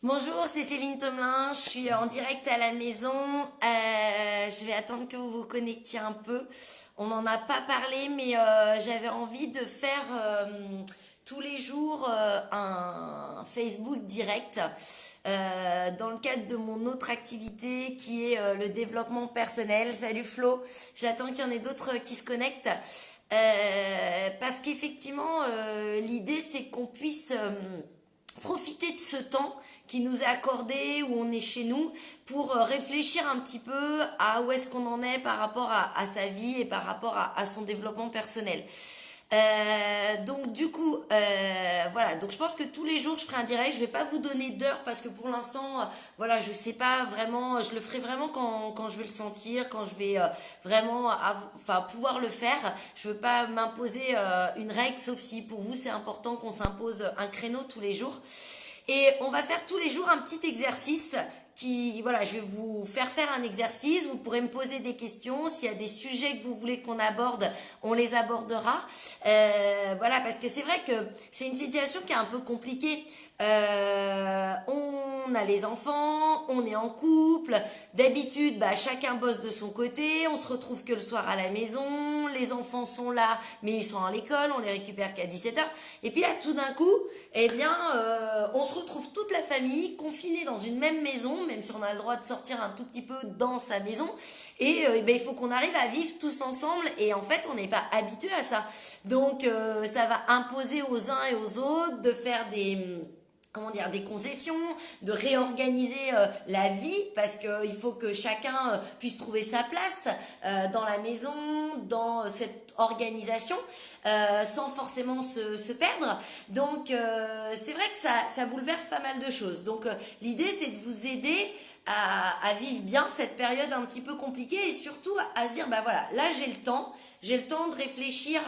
Bonjour, c'est Céline Tomelin, je suis en direct à la maison. Je vais attendre que vous vous connectiez un peu. On n'en a pas parlé, mais j'avais envie de faire tous les jours un Facebook direct dans le cadre de mon autre activité qui est le développement personnel. Salut Flo, j'attends qu'il y en ait d'autres qui se connectent. Parce qu'effectivement, l'idée c'est qu'on puisse profiter de ce temps qui nous est accordé, où on est chez nous, pour réfléchir un petit peu à où est-ce qu'on en est par rapport à sa vie et par rapport à son développement personnel. Donc du coup, voilà, donc je pense que tous les jours je ferai un direct. Je vais pas vous donner d'heure parce que pour l'instant, voilà, je sais pas vraiment, je le ferai vraiment quand je vais le sentir, quand je vais vraiment enfin, pouvoir le faire. Je veux pas m'imposer une règle, sauf si pour vous c'est important qu'on s'impose un créneau tous les jours. Et on va faire tous les jours un petit exercice voilà, je vais vous faire un exercice, vous pourrez me poser des questions, s'il y a des sujets que vous voulez qu'on aborde, on les abordera. Voilà, parce que c'est vrai que c'est une situation qui est un peu compliquée. On a les enfants, on est en couple, d'habitude chacun bosse de son côté, on se retrouve que le soir à la maison, les enfants sont là mais ils sont à l'école, on les récupère qu'à 17h, et puis là tout d'un coup, eh bien on se retrouve toute la famille confinée dans une même maison, même si on a le droit de sortir un tout petit peu dans sa maison, et il faut qu'on arrive à vivre tous ensemble, et en fait on n'est pas habitué à ça, donc ça va imposer aux uns et aux autres de faire des concessions, de réorganiser la vie, parce qu'il faut que chacun puisse trouver sa place dans la maison, dans cette organisation, sans forcément se perdre. Donc c'est vrai que ça bouleverse pas mal de choses. Donc l'idée c'est de vous aider à vivre bien cette période un petit peu compliquée, et surtout à se dire voilà, là j'ai le temps de réfléchir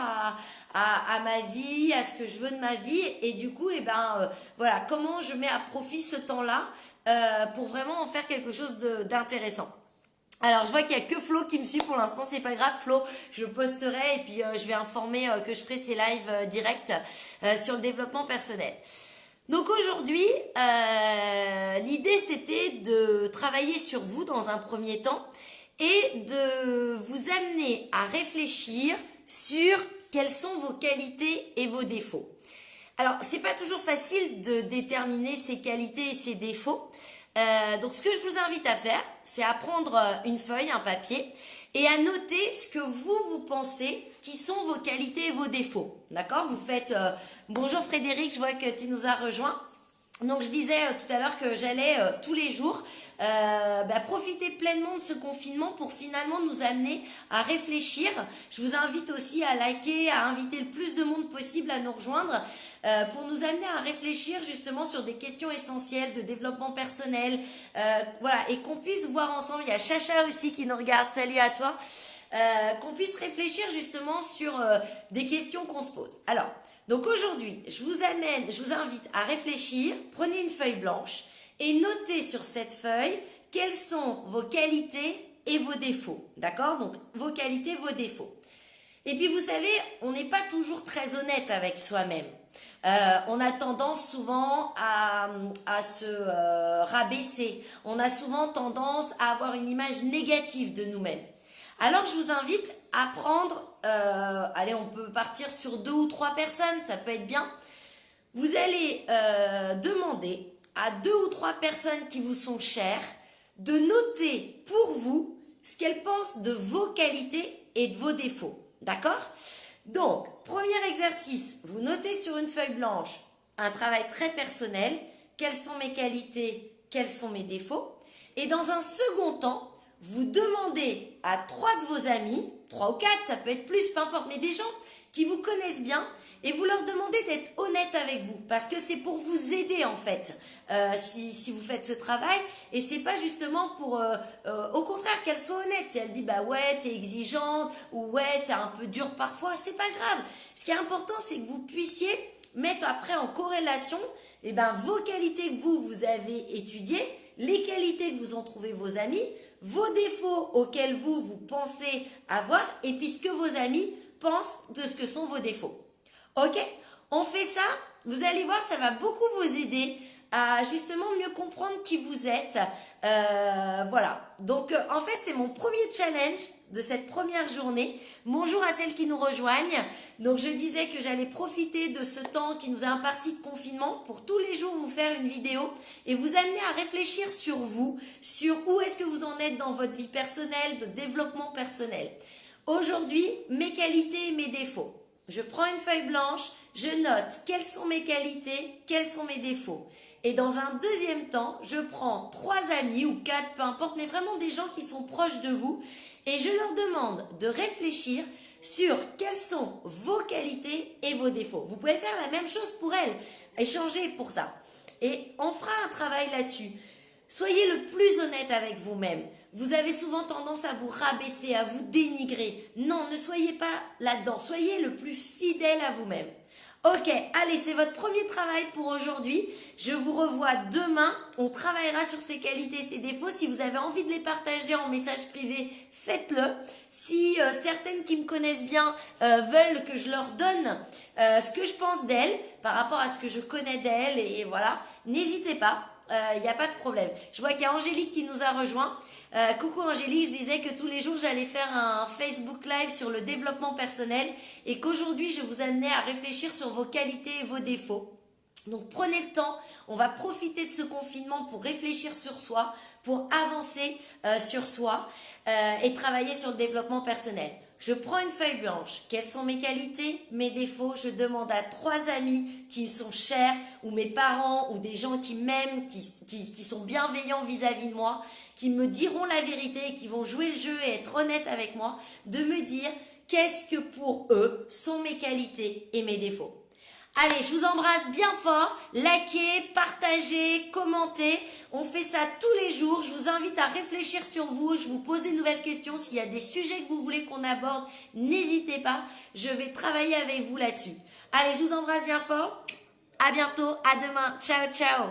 à ma vie, à ce que je veux de ma vie, et du coup voilà, comment je mets à profit ce temps-là pour vraiment en faire quelque chose d'intéressant. Alors je vois qu'il n'y a que Flo qui me suit pour l'instant, c'est pas grave Flo, je posterai et puis je vais informer que je ferai ces lives directs sur le développement personnel. Donc aujourd'hui, l'idée c'était de travailler sur vous dans un premier temps et de vous amener à réfléchir sur quelles sont vos qualités et vos défauts. Alors, c'est pas toujours facile de déterminer ses qualités et ses défauts. Donc, ce que je vous invite à faire, c'est à prendre une feuille, un papier, et à noter ce que vous pensez qui sont vos qualités et vos défauts. D'accord? Vous faites bonjour Frédéric, je vois que tu nous as rejoints. Donc je disais tout à l'heure que j'allais tous les jours profiter pleinement de ce confinement pour finalement nous amener à réfléchir. Je vous invite aussi à liker, à inviter le plus de monde possible à nous rejoindre pour nous amener à réfléchir justement sur des questions essentielles de développement personnel. Voilà, et qu'on puisse voir ensemble, il y a Chacha aussi qui nous regarde, salut à toi, qu'on puisse réfléchir justement sur des questions qu'on se pose. Alors, donc aujourd'hui, je vous invite à réfléchir, prenez une feuille blanche et notez sur cette feuille quelles sont vos qualités et vos défauts. D'accord? Donc vos qualités, vos défauts. Et puis vous savez, on n'est pas toujours très honnête avec soi-même. On a tendance souvent à se rabaisser. On a souvent tendance à avoir une image négative de nous-mêmes. Alors je vous invite à prendre, allez, on peut partir sur 2 ou 3 personnes, ça peut être bien. Vous allez demander à 2 ou 3 personnes qui vous sont chères de noter pour vous ce qu'elles pensent de vos qualités et de vos défauts. D'accord? Donc, premier exercice, vous notez sur une feuille blanche un travail très personnel, quelles sont mes qualités, quels sont mes défauts. Et dans un second temps, vous demandez à 3 de vos amis, 3 ou 4, ça peut être plus, peu importe, mais des gens qui vous connaissent bien, et vous leur demandez d'être honnêtes avec vous, parce que c'est pour vous aider en fait, si vous faites ce travail, et c'est pas justement pour, au contraire, qu'elle soit honnête. Si elle dit ouais, t'es exigeante, ou ouais, t'es un peu dure parfois, c'est pas grave. Ce qui est important, c'est que vous puissiez mettre après en corrélation vos qualités que vous avez étudiées, les qualités que vous ont trouvées vos amis, vos défauts auxquels vous pensez avoir, et puis ce que vos amis pensent de ce que sont vos défauts. Ok? On fait ça, vous allez voir, ça va beaucoup vous aider à justement mieux comprendre qui vous êtes. Voilà. Donc, en fait, c'est mon premier challenge de cette première journée. Bonjour à celles qui nous rejoignent. Donc, je disais que j'allais profiter de ce temps qui nous a imparti de confinement pour tous les jours vous faire une vidéo et vous amener à réfléchir sur vous, sur où est-ce que vous en êtes dans votre vie personnelle, de développement personnel. Aujourd'hui, mes qualités et mes défauts. Je prends une feuille blanche, je note quelles sont mes qualités, quels sont mes défauts. Et dans un deuxième temps, je prends 3 amis ou 4, peu importe, mais vraiment des gens qui sont proches de vous et je leur demande de réfléchir sur quelles sont vos qualités et vos défauts. Vous pouvez faire la même chose pour elles, échanger pour ça. Et on fera un travail là-dessus. Soyez le plus honnête avec vous-même. Vous avez souvent tendance à vous rabaisser, à vous dénigrer. Non, ne soyez pas là-dedans. Soyez le plus fidèle à vous-même. Ok, allez, c'est votre premier travail pour aujourd'hui. Je vous revois demain. On travaillera sur ses qualités et ses défauts. Si vous avez envie de les partager en message privé, faites-le. Si certaines qui me connaissent bien veulent que je leur donne ce que je pense d'elles par rapport à ce que je connais d'elles, et voilà, n'hésitez pas. Il n'y a pas de problème. Je vois qu'il y a Angélique qui nous a rejoint. Coucou Angélique, je disais que tous les jours j'allais faire un Facebook Live sur le développement personnel et qu'aujourd'hui je vous amenais à réfléchir sur vos qualités et vos défauts. Donc prenez le temps, on va profiter de ce confinement pour réfléchir sur soi, pour avancer sur soi et travailler sur le développement personnel. Je prends une feuille blanche. Quelles sont mes qualités, mes défauts? Je demande à 3 amis qui me sont chers, ou mes parents, ou des gens qui m'aiment, qui sont bienveillants vis-à-vis de moi, qui me diront la vérité et qui vont jouer le jeu et être honnêtes avec moi, de me dire qu'est-ce que pour eux sont mes qualités et mes défauts. Allez, je vous embrasse bien fort, likez, partagez, commentez, on fait ça tous les jours, je vous invite à réfléchir sur vous, je vous pose des nouvelles questions, s'il y a des sujets que vous voulez qu'on aborde, n'hésitez pas, je vais travailler avec vous là-dessus. Allez, je vous embrasse bien fort, à bientôt, à demain, ciao ciao.